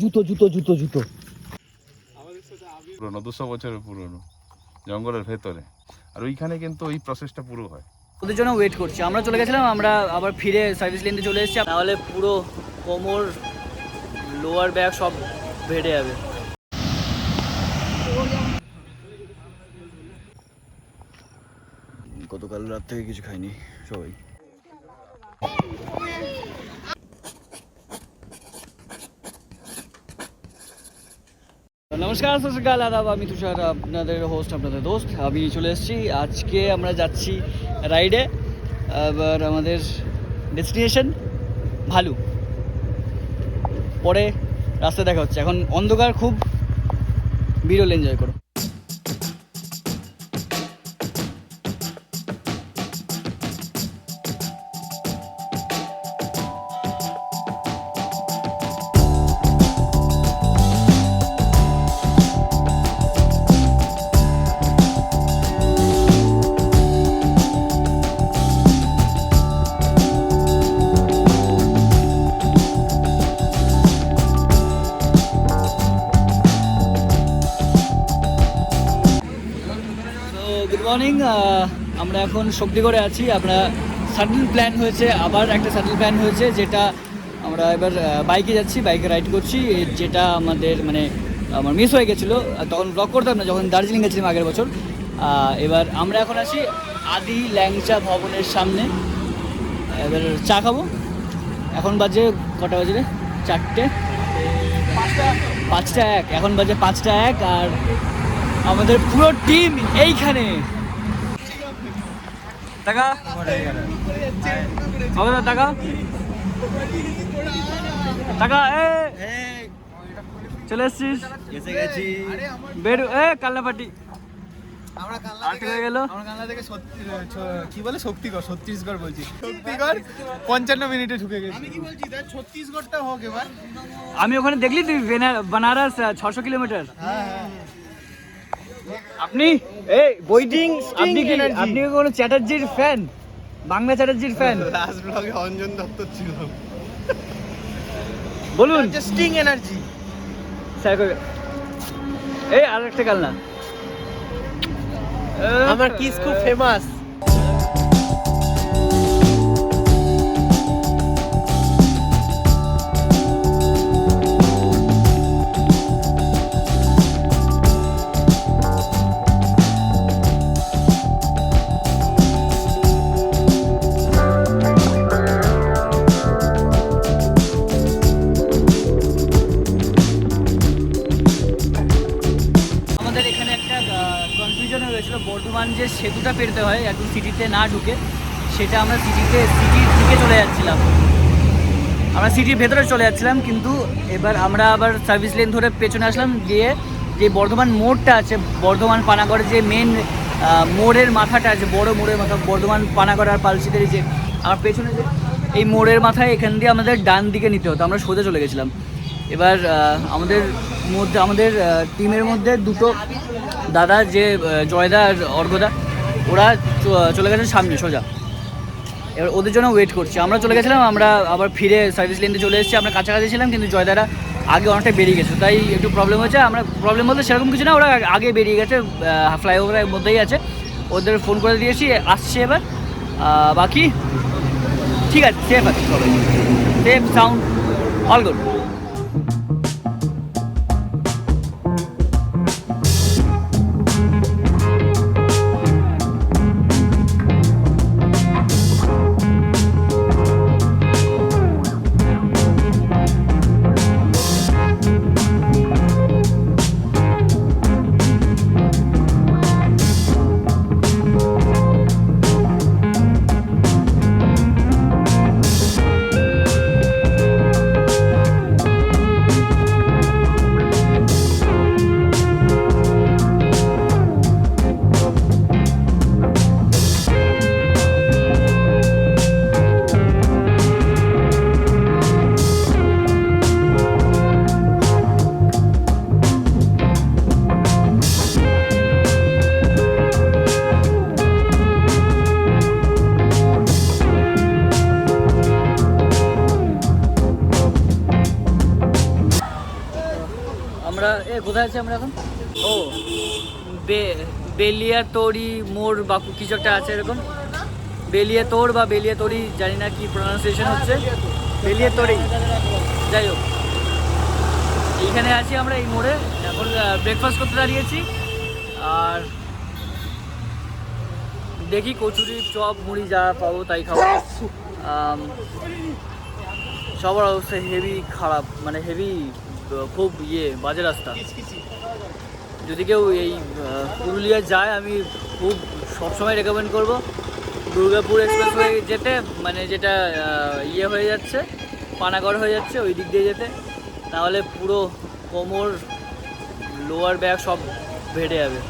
জুতো জুতো জুতো জুতো পুরনো 200 বছরের পুরনো জঙ্গলের ভেতরে, আর ওইখানে কিন্তু ওই প্রসেসটা পুরো হয়। ওদের জন্য ওয়েট করছি। আমরা চলে গেছিলাম, আমরা আবার ফিরে সার্ভিস লেনে চলে এসেছি, তাহলে পুরো কোমর লোয়ার ব্যাগ সব ভেড়ে যাবে। গতকাল রাত থেকে কিছু খাইনি সবাই। নমস্কার, সত শ্রী আকাল, আদাব। আমি তুষার, আপনাদের হোস্ট, আপনাদের দোস্ত। আমি চলে এসেছি। আজকে আমরা যাচ্ছি রাইডে। এবার আমাদের ডেস্টিনেশন ভালু। পরে রাস্তায় দেখা হচ্ছে। এখন অন্ধকার খুব, বিরল, এনজয় করো। Good morning. আমরা এখন শক্তিগড়ে আছি। আমরা সাডেন প্ল্যান হয়েছে, আবার একটা সাডেন প্ল্যান হয়েছে, যেটা আমরা এবার বাইকে যাচ্ছি, বাইকে রাইড করছি। যেটা আমাদের আমার মিস হয়ে গেছিলো, তখন ব্লগ করতাম না যখন দার্জিলিং গেছিলাম আগের বছর। এবার আমরা এখন আছি আদি ল্যাংচা ভবনের সামনে। এবার চা খাবো। এখন বাজে কটা বাজে রে? 5:01। এখন বাজে 5:01, আর আমাদের পুরো টিম এইখানে। টাকা টাকা টাকা চলে এসছিস? এসে গেছি। বেরু কাল্লাপাটি। আমরা হয়ে গেল। কালনা থেকে কি বলে ছত্তিশগড় বলছি। ছত্তিশগড় 55 মিনিটে ঢুকে গেছি। আমি কি বলছি, ছত্তিশগড়টা হোক এবার। আমি ওখানে দেখলি তুই বানারস 600 কিলোমিটার। আপনি আপনি কোনো চ্যাটার্জির ফ্যান? বাংলা চ্যাটার্জির ফ্যান? লাস্ট ব্লগে অঞ্জন দত্ত ছিল। বলুন। স্টিং এনার্জি স্যার, আর একটা কালনা। আমার কিস খুব ফেমাস। বর্ধমান যে সেতুটা পেরোতে হয় একদম সিটিতে না ঢুকে, সেটা আমরা সিটির দিকে চলে যাচ্ছিলাম। আমরা সিটির ভেতরে চলে যাচ্ছিলাম, কিন্তু এবার আমরা আবার সার্ভিস লেন ধরে পেছনে আসলাম। গিয়ে যে বর্ধমান মোড়টা আছে, বর্ধমান পানাগড়ের যে মেন মোড়ের মাথাটা আছে, বড় মোড়ের মাথা, বর্ধমান পানাগড় আর পালসিদের যে আমার পেছনে যে এই মোড়ের মাথায়, এখান দিয়ে আমাদের ডান দিকে নিতে হতো। আমরা সোজা চলে গেছিলাম। এবার আমাদের টিমের মধ্যে দুটো দাদা, যে জয়দা আর অর্ঘদা, ওরা চলে গেছে সামনে সোজা। এবার ওদের জন্য ওয়েট করছি। আমরা চলে গেছিলাম, আমরা আবার ফিরে সার্ভিস লেনে চলে এসেছি। আমরা কাছাকাছি ছিলাম, কিন্তু জয়দারা আগে অনেকটা বেরিয়ে গেছে, তাই একটু প্রবলেম হয়েছে। আমরা প্রবলেম বলতে সেরকম কিছু না, ওরা আগে বেরিয়ে গেছে, ফ্লাইওভারের মধ্যেই আছে। ওদের ফোন করে দিয়েছি, আসছে এবার। বাকি ঠিক আছে, সেফ আছে সবাই, সেফ সাউন্ড অল গুড। আমরা কোথায় আছি আমরা এখন? ও বেলিয়াতড়ি মোড় বা কিছু একটা আছে এরকম, বেলিয়াতড় বা বেলিয়াতড়ি, জানি না কি প্রোনাউন্সিয়েশন হচ্ছে, বেলিয়াতড়ি, যাই হোক এইখানে আছি আমরা এই মোড়ে। এখন ব্রেকফাস্ট করতে দাঁড়িয়েছি, আর দেখি কচুরি চপ মুড়ি যা পাবো তাই খাবো। সবার অবস্থা হেভি খারাপ, মানে হেভি খুব বাজে রাস্তা। যদি কেউ এই পুরুলিয়া যায় আমি খুব সবসময় রেকমেন্ড করব দুর্গাপুর এক্সপ্রেসওয়ে যেতে, মানে যেটা হয়ে যাচ্ছে পানাগড় হয়ে যাচ্ছে ওই দিক দিয়ে যেতে, তাহলে পুরো কোমর লোয়ার ব্যাক সব ভেড়ে যাবে।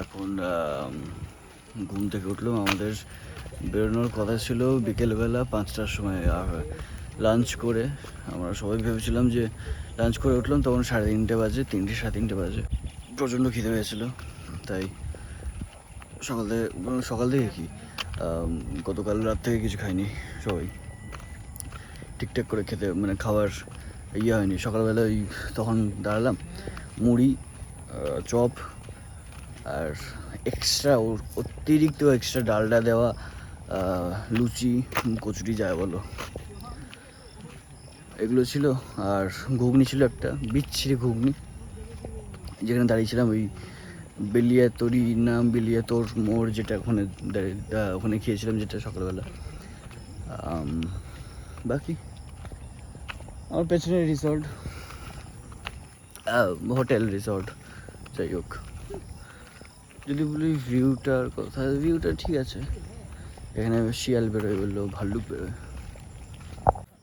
এখন ঘুম থেকে উঠলাম। আমাদের বেরোনোর কথা ছিল বিকেলবেলা 5টার সময়, আর লাঞ্চ করে আমরা সবাই ভেবেছিলাম যে লাঞ্চ করে উঠলাম তখন 3:30 বাজে, 3:30 বাজে। প্রচণ্ড খিদে পেয়েছিলো, তাই সকাল থেকে কি গতকাল রাত থেকে কিছু খাইনি, সবাই ঠিকঠাক করে খেতে মানে খাওয়ার হয়নি। সকালবেলা তখন দাঁড়ালাম মুড়ি চপ আর অতিরিক্ত এক্সট্রা ডালডা দেওয়া লুচি কচুরি যায় বলো, এগুলো ছিল। আর ঘুগনি ছিল একটা বিচ্ছিরি ঘুগনি, যেখানে দাঁড়িয়েছিলাম ওই বেলিয়াতড় মোড়, যেটা ওখানে খেয়েছিলাম যেটা সকালবেলা। বাকি আমার পেছনে রিসর্ট, হোটেল রিসর্ট, যাই হোক। যদি বলি ভিউটার কথা, ভিউটা ঠিক আছে, এখানে শিয়াল বেরোয় বললো, ভাল্লুক বেরোয়।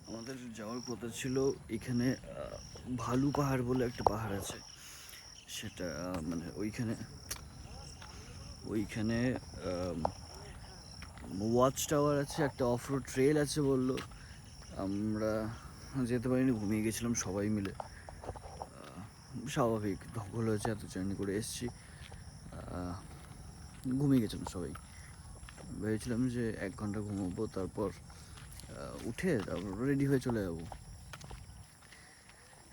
আমাদের যাওয়ার কথা ছিল এখানে ভালু পাহাড় বলে একটা পাহাড় আছে, সেটা মানে ওইখানে ওয়াচ টাওয়ার আছে, একটা অফ রোড ট্রেল আছে বললো। আমরা যেতে পারিনি, ঘুমিয়ে গেছিলাম সবাই মিলে। স্বাভাবিক, ধকল হয়েছে, এত জার্নি করে এসেছি, ঘুমিয়ে গেছিলাম সবাই। ভেবেছিলাম যে 1 ঘন্টা ঘুমাবো, তারপর উঠে তারপর রেডি হয়ে চলে যাবো।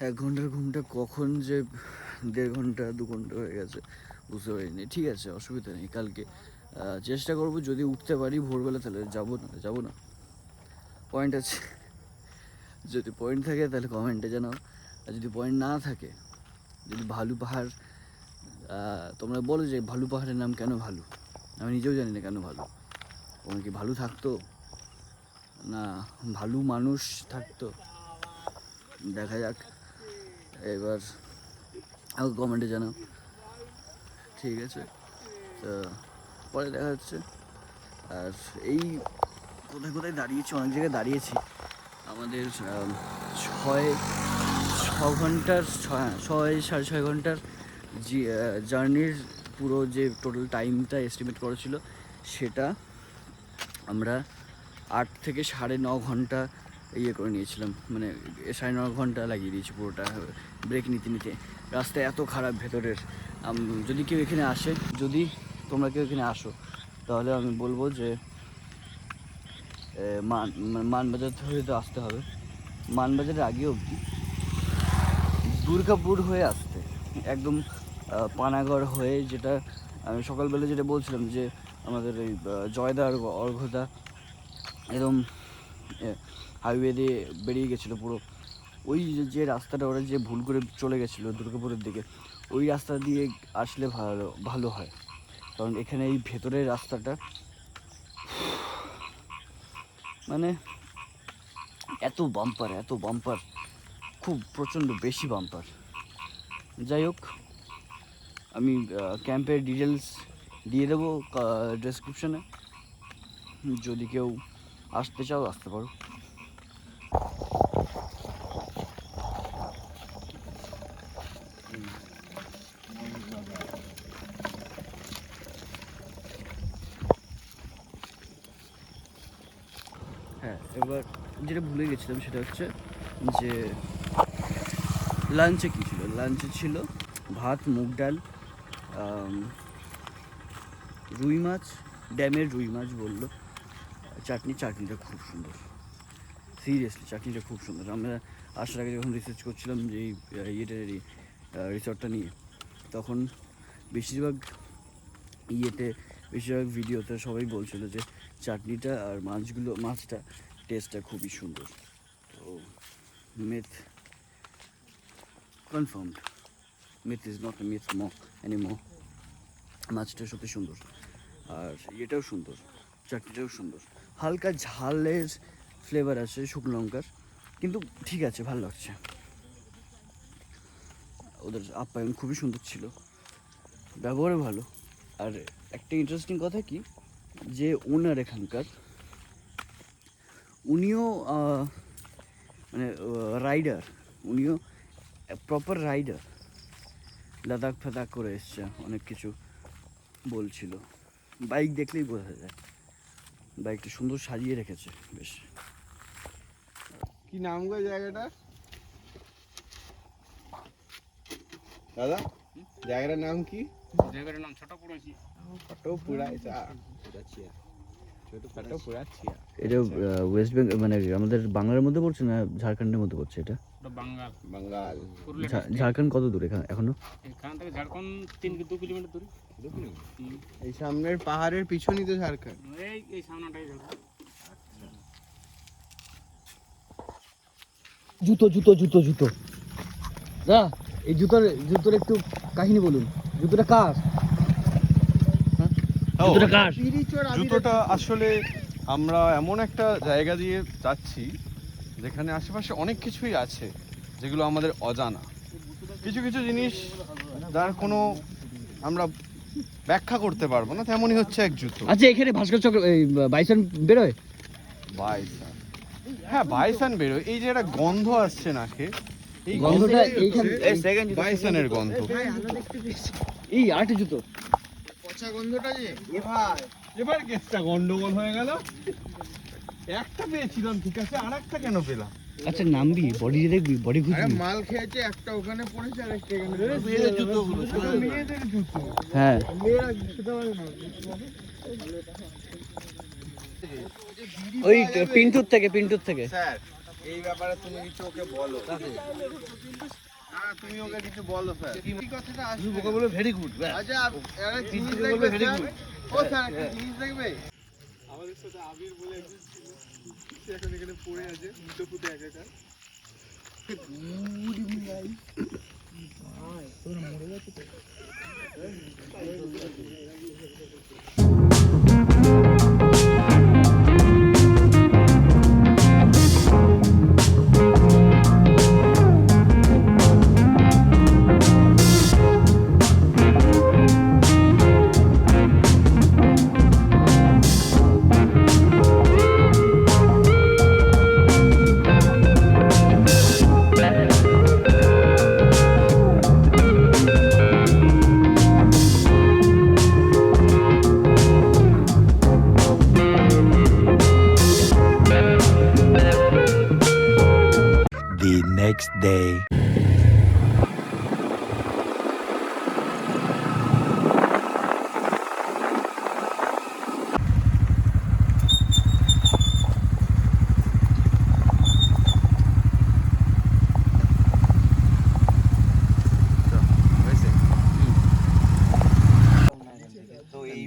1 ঘন্টার ঘুমটা কখন যে 1.5 ঘন্টা 2 ঘন্টা হয়ে গেছে বুঝতে পারিনি। ঠিক আছে, অসুবিধা নেই, কালকে চেষ্টা করবো, যদি উঠতে পারি ভোরবেলা তাহলে যাবো না পয়েন্ট আছে। যদি পয়েন্ট থাকে তাহলে কমেন্টে জানাও, আর যদি পয়েন্ট না থাকে, যদি ভালু পাহাড় তোমরা বলো যে ভালু পাহাড়ের নাম কেন ভালু, আমি নিজেও জানি না কেন ভালু। ওখানে কি ভালু থাকতো না ভালু মানুষ থাকতো, দেখা যাক। এবার আমাকে কমেন্টে জানাও, ঠিক আছে? তো পরে দেখা যাচ্ছে। আর এই কোথায় কোথায় দাঁড়িয়েছি, অনেক জায়গায় দাঁড়িয়েছি। আমাদের 6-6.5 ঘন্টার জার্নির পুরো যে টোটাল টাইমটা এস্টিমেট করা ছিল সেটা আমরা 8 থেকে 9.5 ঘন্টা করে নিয়েছিলাম, মানে 9.5 ঘন্টা লাগিয়ে দিয়েছি পুরোটা ব্রেক নিতে নিতে। রাস্তা এত খারাপ ভেতরের। যদি কেউ এখানে আসে, যদি তোমরা কেউ এখানে আসো, তাহলে আমি বলবো যে মানবাজার হয়ে তো আসতে হবে। মানবাজারের আগে অবধি দুর্গাপুর হয়ে আসতে, একদম পানাগড় হয়ে, যেটা আমি সকালবেলা যেটা বলছিলাম যে আমাদের ওই জয়দা আর অর্ঘদা একদম হাইওয়ে দিয়ে বেরিয়ে গেছিলো পুরো। ওই যে রাস্তাটা ওরা যে ভুল করে চলে গেছিলো দুর্গাপুরের দিকে, ওই রাস্তা দিয়ে আসলে ভালো হয়। কারণ এখানে এই ভেতরের রাস্তাটা মানে এত বাম্পার, খুব প্রচণ্ড বেশি বাম্পার। যাই হোক, আমি ক্যাম্পের ডিটেলস দিয়ে দেবো ডেসক্রিপশনে, যদি কেউ আসতে চাও আসতে পারো। হ্যাঁ, এবার যেটা ভুলে গেছিলাম সেটা হচ্ছে যে লাঞ্চে কী ছিল। লাঞ্চে ছিল ভাত, মুগ ডাল, রুই মাছ, ড্যামের রুই মাছ বললো, চাটনিটা খুব সুন্দর, সিরিয়াসলি চাটনিটা খুব সুন্দর। আমরা আসার আগে যখন রিসার্চ করছিলাম যে এই রিসর্টটা নিয়ে, তখন বেশিরভাগ ভিডিওতে সবাই বলছিল যে চাটনিটা আর মাছটা টেস্টটা খুবই সুন্দর। তো myth confirmed, myth is not a myth anymore. মাছটা সত্যি সুন্দর, আর এটাও সুন্দর, চাটনিটাও সুন্দর। হালকা ঝালের ফ্লেভার আছে শুকনো লঙ্কার, কিন্তু ঠিক আছে, ভালো লাগছে। ওদের আপ্যায়ন খুবই সুন্দর ছিল, ব্যবহারও ভালো। আর একটা ইন্টারেস্টিং কথা কি, যে ওনার এখানকার, উনিও মানে রাইডার, উনিও প্রপার রাইডার, লাদাখ ফাদাখ করে এসছে, অনেক কিছু বলছিল। বাইক দেখলেই বোঝা যায়, বাইকটা সুন্দর সাজিয়ে রেখেছে বেশ। কি নাম গো জায়গাটা দাদা? জায়গাটার নাম কি? জায়গাটার নাম ছোট পুরাছি। এটা ওয়েস্ট বেঙ্গল, মানে আমাদের বাংলার মধ্যে পড়ছে না ঝাড়খণ্ডের মধ্যে পড়ছে? এটা বাঙ্গাল। ঝাড়খণ্ড কত দূরে এখনো? এখান থেকে ঝাড়খণ্ড 3-2 কিলোমিটার দূরে। এই সামনের পাহাড়ের পিছনই তো ঝাড়খণ্ড। এই সামনেটাই ঝাড়খণ্ড। জুতো দা, এই জুতোর একটু কাহিনী বলুন। জুতোটা কার? জুতোটা আসলে আমরা এমন একটা জায়গা দিয়ে যাচ্ছি যেখানে আশেপাশে অনেক কিছুই আছে যেগুলো আমাদের অজানা, কিছু কিছু জিনিস যার কোনো আমরা ব্যাখ্যা করতে পারবো না, তেমনই হচ্ছে এক জুতো। আচ্ছা, এখানে ভাস্কর চক্র বাইসন বেরোয়? বাইসান, হ্যাঁ বাইসান বেরোয়। এই যে একটা গন্ধ আসছে নাকে, এই গন্ধটা গন্ধটা বাইসানের গন্ধ। এই আরেকটা জুতো, পচা গন্ধটা যে এবার কেসটা গন্ডগোল হয়ে গেল। একটা পেয়েছিলাম ঠিক আছে, আর একটা কেন পেলাম? আচ্ছা নামবি, বডি দেখবি, বডি আরে খুঁজবি। মাল খেয়েছে, একটা ওখানে পড়েছে আর একটা এখানে। মেয়েদের জুতোগুলো, মেয়েদের জুতো। হ্যাঁ, মেয়েরা সেটা মানে না। ওই পিন্টুর থেকে স্যার, এই ব্যাপারে তুমি কিছু ওকে বলো। তুমি ওকে কিছু বলো স্যার। কি কথাটা আসবে? ওকে বলে ভেরি গুড। আচ্ছা, আরে জিনিস দেখবে ভেরি গুড। ও স্যার, একটা জিনিস দেখবে। আমাদের সাথে আবির বলে একজন ছিল, সে এখন এখানে পড়ে আছে, মুটো ফুটে একাকার। Good evening guys. তোমরা মরে যাচ্ছে তো। day.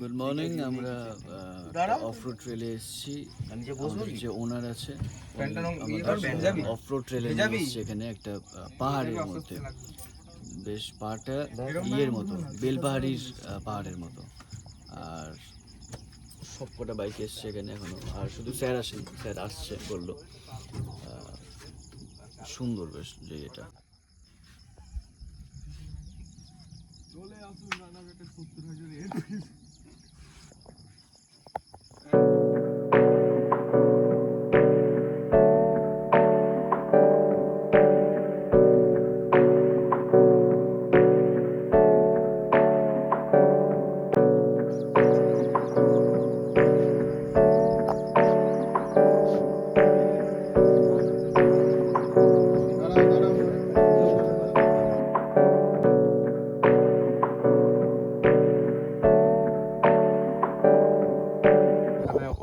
গুড মর্নিং, আমরা অফ রোড ট্রেলে এসেছি। আমাদের যে ওনার আছে অফ রোড ট্রেলে এসেছি এখানে একটা পাহাড়ের মধ্যে। বেশ পাহাড়টা ইয়ের মতো, বেলপাহাড়ির পাহাড়ের মতো। আর সব কটা বাইক এসছে এখানে এখনো, আর শুধু স্যার আসেনি, স্যার আসছে বললো। সুন্দর বেশ যে এটা।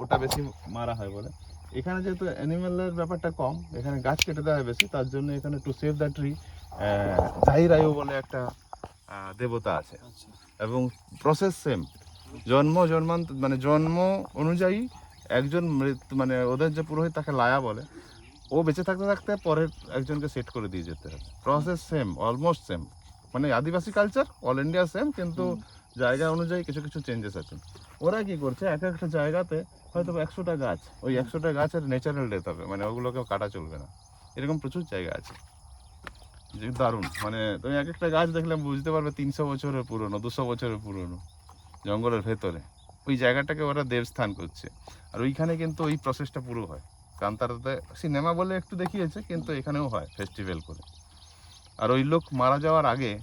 ওটা বেশি মারা হয় বলে। এখানে যেহেতু অ্যানিমালের ব্যাপারটা কম, এখানে গাছ কেটে দেওয়া হয় বেশি, তার জন্য এখানে টু সেভ দ্য ট্রি জাহিরায়ু বলে একটা দেবতা আছে। এবং প্রসেস সেম, মানে জন্ম অনুযায়ী একজন মানে ওদের যে পুরোহিত তাকে লায়া বলে, ও বেঁচে থাকতে থাকতে পরের একজনকে সেট করে দিয়ে যেতে হবে। প্রসেস সেম, অলমোস্ট সেম, মানে আদিবাসী কালচার অল ইন্ডিয়া সেম, কিন্তু জায়গা অনুযায়ী কিছু কিছু চেঞ্জেস আছে। ওরা কি করছে, এক একটা জায়গাতে হয়তো 100টা গাছ, ওই 100টা গাছের ন্যাচারাল ডেথ হবে, মানে ওগুলোকে কাটা চলবে না। এরকম প্রচুর জায়গা আছে, যে দারুণ। মানে তুমি এক একটা গাছ দেখলে বুঝতে পারবে 300 বছরের পুরনো, 200 বছরের পুরনো, জঙ্গলের ভেতরে। ওই জায়গাটাকে ওরা দেবস্থান করছে। আর ওইখানে কিন্তু ওই প্রসেসটা পুরো হয়। কান্তারাতে সিনেমা বলে একটু দেখিয়েছে, কিন্তু এখানেও হয় ফেস্টিভ্যাল করে। আর ওই লোক মারা যাওয়ার আগে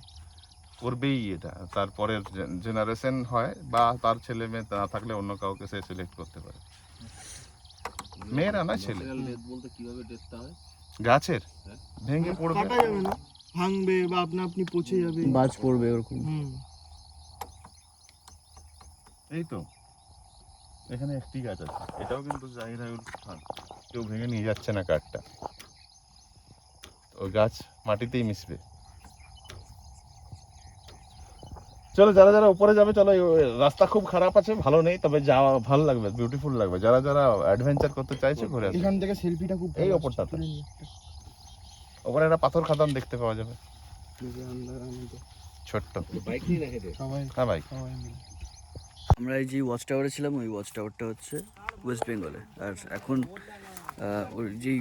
করবেই এটা, তারপরের জেনারেশন হয় বা তার ছেলে মেয়ে না থাকলে অন্য কাউকে সে সিলেক্ট করতে পারে। মেয়েরা না, ছেলে। গাছের ভেঙে পড়বে, কাটা যাবে না, ভাঙবে বা আপনা আপনি পচে যাবে, বাজ পড়বে ওরকম। এই তো এখানে একটি গাছ আছে, এটাও কিন্তু জাহিরায়ুর স্থান, কেউ ভেঙে নিয়ে যাচ্ছে না কাঠটা। ওই গাছ মাটিতেই মিশবে। চলো, যারা যারা উপরে যাবে চলো। রাস্তা খুব খারাপ আছে, ভালো নেই, তবে যাওয়া ভালো লাগবে, বিউটিফুল লাগবে। যারা যারা অ্যাডভেঞ্চার করতে চাইছে ঘুরে আসবে। এখান থেকে সেলফিটা খুব এই ওপরটাতে ওপরে একটা পাথর খাদান দেখতে পাওয়া যাবে, ছোট্ট। হ্যাঁ ভাই, আমরা এই যে ওয়াচ টাওয়ারে ছিলাম, ওই ওয়াচ টাওয়ারটা হচ্ছে ওয়েস্ট বেঙ্গলে। আর এখন ওই যেই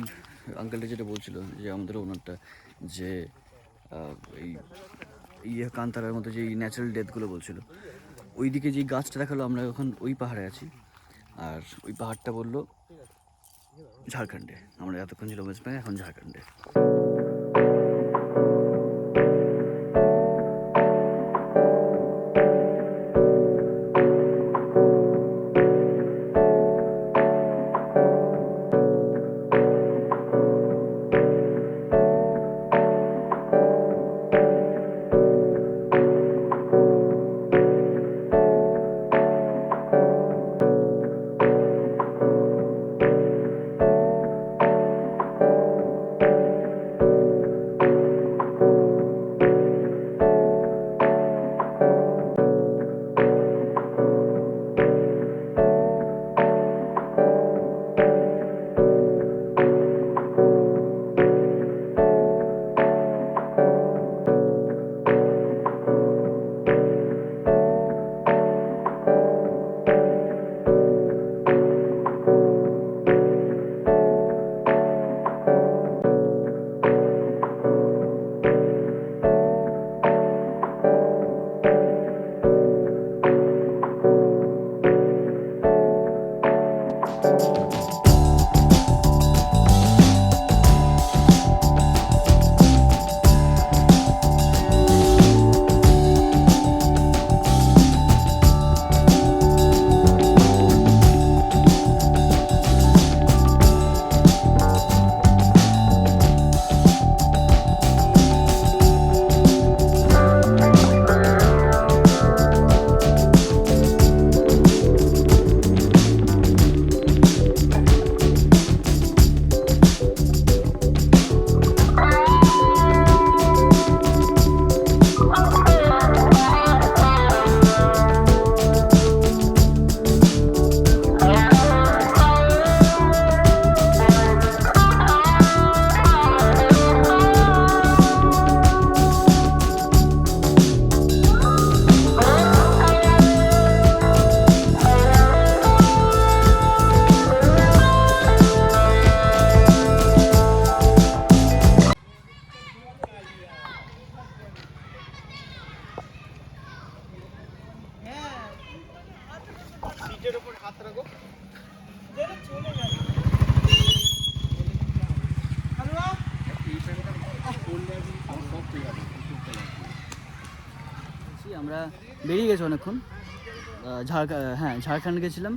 আঙ্কেলটা যেটা বলছিল, যে আমাদের ওনারটা, যে এই কান্তারার মতো যেই ন্যাচারাল ডেথগুলো বলছিল, ওই দিকে যেই গাছটা দেখালো, আমরা এখন ওই পাহাড়ে আছি। আর ওই পাহাড়টা বললো ঝাড়খণ্ডে। আমরা এতক্ষণ ছিল ওয়েস্ট বেঙ্গল, এখন ঝাড়খণ্ডে। হাত রাখো। আমরা বেরিয়ে গেছি অনেকক্ষণ, ঝাড়খণ্ড গেছিলাম।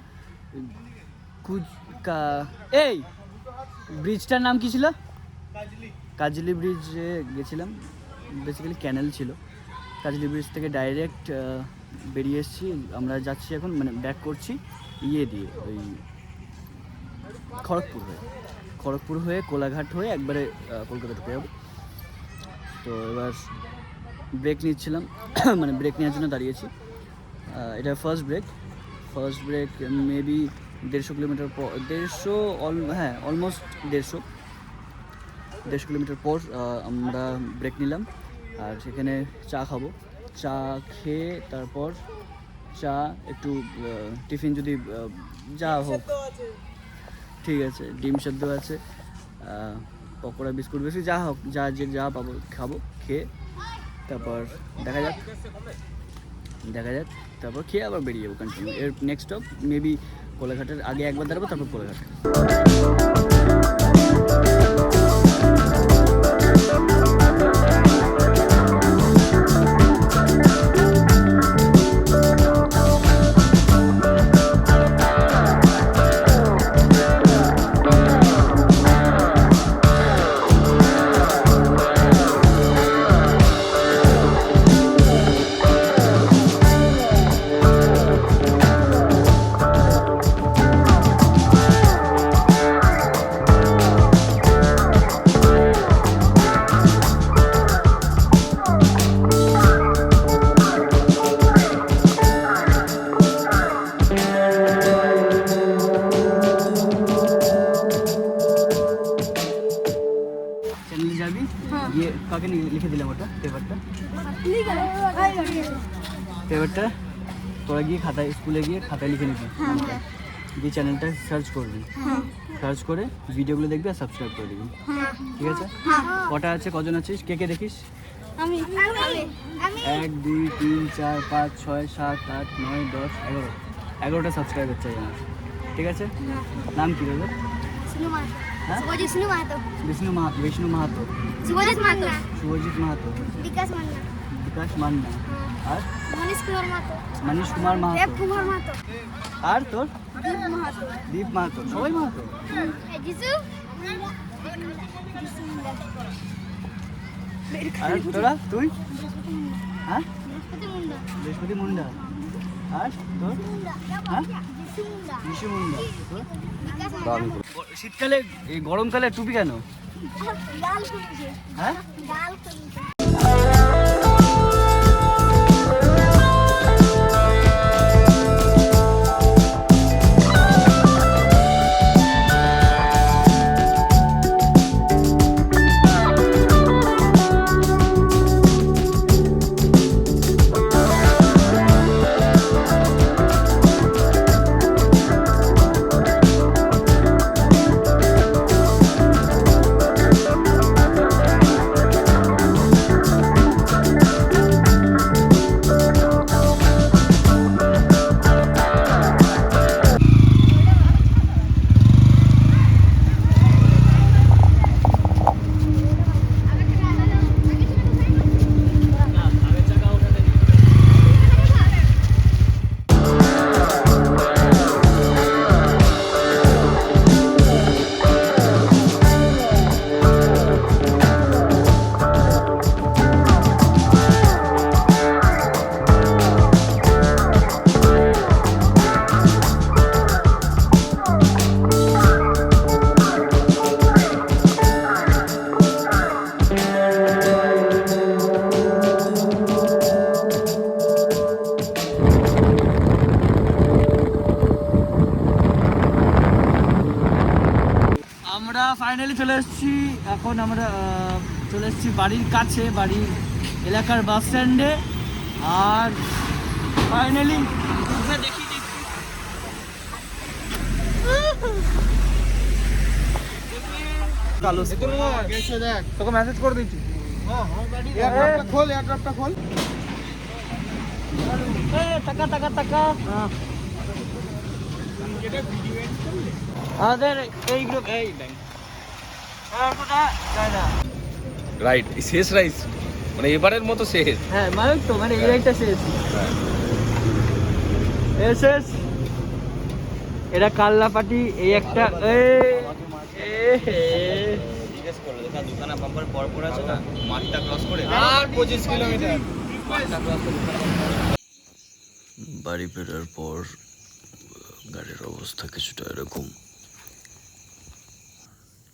এই ব্রিজটার নাম কি ছিল? কাজলি ব্রিজে গেছিলাম, বেসিক্যালি ক্যানেল ছিল। কাজলি ব্রিজ থেকে ডাইরেক্ট বেরিয়ে এসেছি। আমরা যাচ্ছি এখন, মানে ব্যাক করছি ইয়ে দিয়ে, ওই খড়গপুর হয়ে কোলাঘাট হয়ে একবারে কলকাতা ঢুকে যাবো। তো এবার ব্রেক নিচ্ছিলাম, মানে ব্রেক নেওয়ার জন্য দাঁড়িয়েছি। এটা ফার্স্ট ব্রেক মেবি 150 কিলোমিটার পর, অলমোস্ট 150 কিলোমিটার পর আমরা ব্রেক নিলাম। আর সেখানে চা খাবো, চা খেয়ে তারপর চা একটু টিফিন যদি যা হোক, ঠিক আছে, ডিম সেদ্ধ আছে, পকোড়া বিস্কুট বেশি যা হোক, যা পাবো খাবো, খেয়ে তারপর দেখা যাক, তারপর খেয়ে আবার বেরিয়ে যাবো কন্টিনিউ। এর নেক্সট স্টপ মেবি কোলাঘাটের আগে একবার দাঁড়াবো, তারপর কোলাঘাট। চ্যানেলে যাবি, গিয়ে কাকে লিখে দিলাম ওটা পেপারটা তোরা গিয়ে খাতায়, স্কুলে গিয়ে খাতায় লিখে নিবি, দিয়ে চ্যানেলটা সার্চ করবি, সার্চ করে ভিডিওগুলো দেখবি আর সাবস্ক্রাইব করে দিবি, ঠিক আছে? কটা আছে, কজন আছিস, কে দেখিস? 1 2 3 4 5 6 7 8 9 10 11টা সাবস্ক্রাইবার চাই আমার, ঠিক আছে? নাম কি রইল? বিষ্ণু মাহাতো, শুভজিৎ মাহাতো, বিকাশ মান্না, আর মনীশ কুমার মাহাতো, আর তোর দীপ মাহাতো, সবাই মাহাতো। আর তোরা, তুই? হ্যাঁ, বৃহস্পতি মুন্ডা। আর তোর? হ্যাঁ, বিশু মুন্ডা। শীতকালে, এই গরমকালে টুপি কেন? হ্যাঁ, ফাইনালি চলে এসেছি। এখন আমরা চলে এসেছি বাড়ির কাছে, বাড়ির এলাকার বাস স্ট্যান্ডে। আর ফাইনালি দেখি কালো তোকে মেসেজ করে দিচ্ছি। এয়ারড্রপটা খোল। টাকা টাকা টাকা। আমাদের এই গ্রুপ এই ব্যাংক রাইট শেষ রাইস মানে এবারের মতো শেষ। হ্যাঁ মানে তো মানে এই রাইডটা শেষ শেষ। এটা কাল্লাপাটি এই একটা জিজ্ঞেস করলো দেখা দুখানা বাম্পার পর পর আছে না মাঠটা ক্রস করে আর 25 কিলোমিটার বাড়ি ফেরার পর গাড়ির অবস্থা কিছুটা এরকম,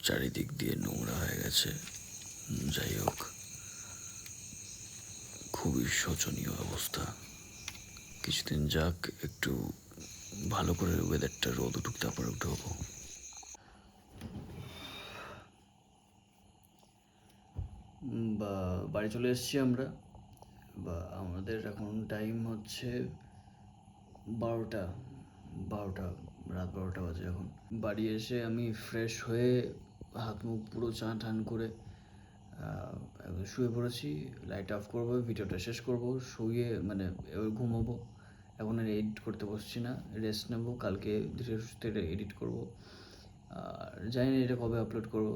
চারিদিক দিয়ে নোংরা হয়ে গেছে। যাই হোক, খুবই শোচনীয় অবস্থা। কিছুদিন যাক, একটু ভালো করে ওয়েদারটা রোদ উঠুক, তারপরে উঠবো। বাড়ি চলে এসেছি আমরা। আমাদের এখন টাইম হচ্ছে 12টা, রাত 12টা বাজে এখন। বাড়ি এসে আমি ফ্রেশ হয়ে হাত মুখ পুরো চান টান করে শুয়ে পড়েছি। লাইট অফ করবো, ভিডিওটা শেষ করব, শুয়ে মানে এবার ঘুমাবো। এখন আর এডিট করতে বসছি না, রেস্ট নেবো। কালকে ধীরে সুস্থে এডিট করবো। আর জানি না এটা কবে আপলোড করব।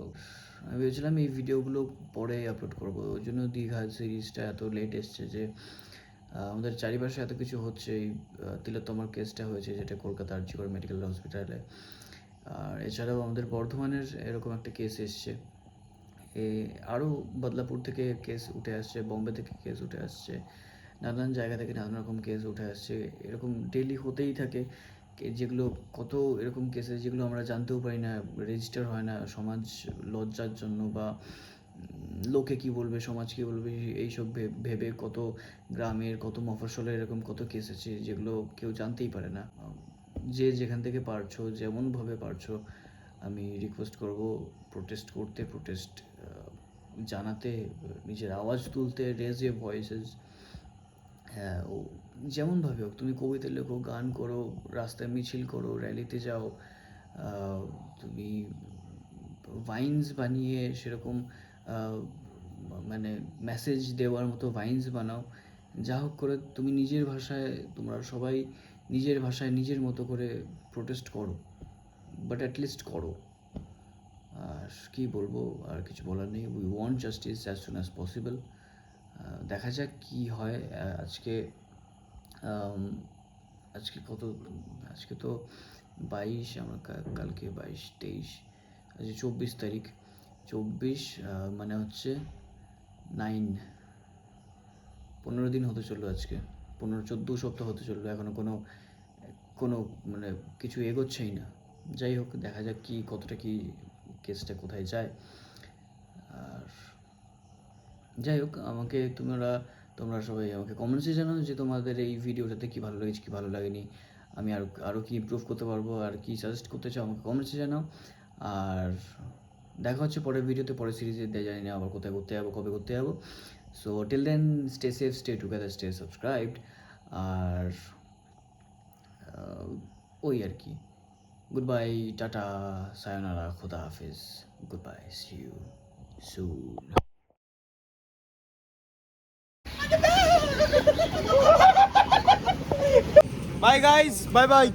আমি ভেবেছিলাম এই ভিডিওগুলো পরে আপলোড করবো, ওই জন্য দীঘা সিরিজটা এত লেট এসছে যে আমাদের চারিপাশে এত কিছু হচ্ছে। এই তিলোত্তমার কেসটা হয়েছে, যেটা কলকাতা আরজিকর মেডিকেল হসপিটালে। আর এছাড়াও আমাদের বর্ধমানের এরকম একটা কেস এসছে। আরও বদলাপুর থেকে কেস উঠে আসছে, বম্বে থেকে কেস উঠে আসছে, নানান জায়গা থেকে নানান রকম কেস উঠে আসছে। এরকম ডেইলি হতেই থাকে, যেগুলো কত এরকম কেসেস যেগুলো আমরা জানতেও পারি না, রেজিস্টার হয় না সমাজ লজ্জার জন্য, বা লোকে কি বলবে, সমাজ কি বলবে, এইসব ভেবে কত গ্রামের, কত মফস্বলের এরকম কত কেস আছে যেগুলো কেউ জানতেই পারে না। যে যেখান থেকে পারছো, যেমনভাবে পারছো, আমি রিকোয়েস্ট করব প্রোটেস্ট করতে, প্রোটেস্ট জানাতে, নিজের আওয়াজ তুলতে, রেজ এ ভয়েসেস। হ্যাঁ, ও যেমনভাবে হোক, তুমি কবিতা লেখো, গান করো, রাস্তায় মিছিল করো, র্যালিতে যাও, তুমি ভাইন্স বানিয়ে সেরকম মানে মেসেজ দেওয়ার মতো ভাইন্স বানাও। যা হোক করে তুমি নিজের ভাষায়, তোমরা সবাই নিজের ভাষায় নিজের মতো করে প্রোটেস্ট করো, বাট অ্যাটলিস্ট করো। আর কী বলবো, আর কিছু বলার নেই। We want justice as soon as possible. দেখা যাক কী হয়। আজকে কত, আজকে তো 22, আমরা কালকে 22, 23, আজকে 24 তারিখ। 24 মানে হচ্ছে 15 দিন হতে চললো আজকে, 14 সপ্তাহ হতে চললো, এখনও কোনো মানে কিছু এগোচ্ছেই না। যাই হোক, দেখা যাক কি কতটা কি কেসটা কোথায় যায়। আর যাই হোক, আমাকে তোমরা সবাই আমাকে কমেন্টসে জানাও যে তোমাদের এই ভিডিওটাতে কী ভালো লেগেছে, কী ভালো লাগেনি, আমি আরও কী ইমপ্রুভ করতে পারবো, আর কি সাজেস্ট করতে চাও আমাকে কমেন্টসে জানাও। আর দেখা হচ্ছে পরের ভিডিওতে, পরের সিরিজে। জানি না আবার কোথায় করতে যাবো, কবে করতে যাবো। So till then, stay safe, stay together, stay subscribed. আর ওই আর কি, গুড বাই, টাটা, সায়োনারা, খোদা হাফিজ, good bye, see you soon. Bye guys, bye by.